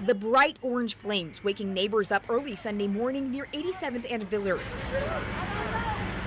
The bright orange flames waking neighbors up early Sunday morning near 87th and Villard.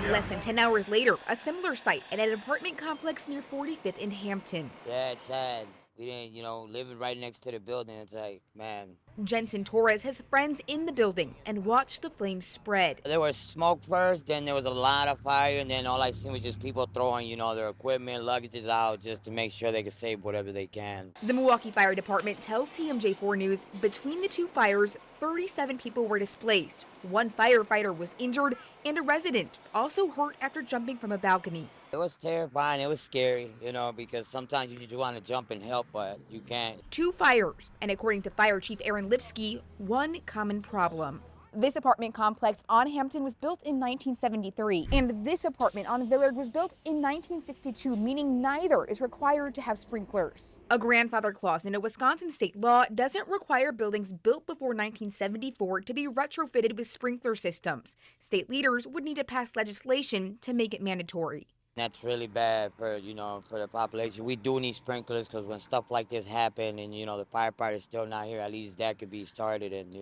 Less than 10 hours later, a similar sight at an apartment complex near 45th in Hampton. Yeah, it's sad. We didn't, living right next to the building. It's like, man. Jensen Torres has friends in the building and watched the flames spread. There was smoke first, then there was a lot of fire, and then all I seen was just people throwing, their equipment, luggages out just to make sure they could save whatever they can. The Milwaukee Fire Department tells TMJ4 News between the two fires, 37 people were displaced. One firefighter was injured, and a resident also hurt after jumping from a balcony. It was terrifying. It was scary, because sometimes you just want to jump and help, but you can't. Two fires, and according to Fire Chief Aaron Lipsky, one common problem. This apartment complex on Hampton was built in 1973, and this apartment on Villard was built in 1962, meaning neither is required to have sprinklers. A grandfather clause in a Wisconsin state law doesn't require buildings built before 1974 to be retrofitted with sprinkler systems. State leaders would need to pass legislation to make it mandatory. That's really bad for the population. We do need sprinklers because when stuff like this happen and, the firefighter's still not here, at least that could be started and,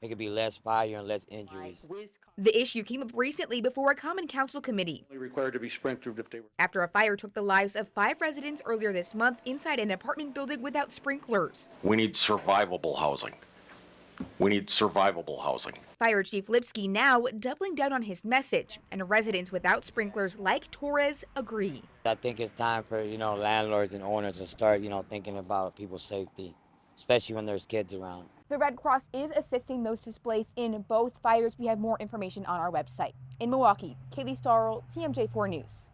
it could be less fire and less injuries. The issue came up recently before a Common Council committee. Required to be sprinkled if they were. After a fire took the lives of 5 residents earlier this month inside an apartment building without sprinklers. We need survivable housing. We need survivable housing. Fire Chief Lipsky now doubling down on his message, and residents without sprinklers like Torres agree. I think it's time for, landlords and owners to start, thinking about people's safety, especially when there's kids around. The Red Cross is assisting those displaced in both fires. We have more information on our website. In Milwaukee, Kaylee Starrell, TMJ4 News.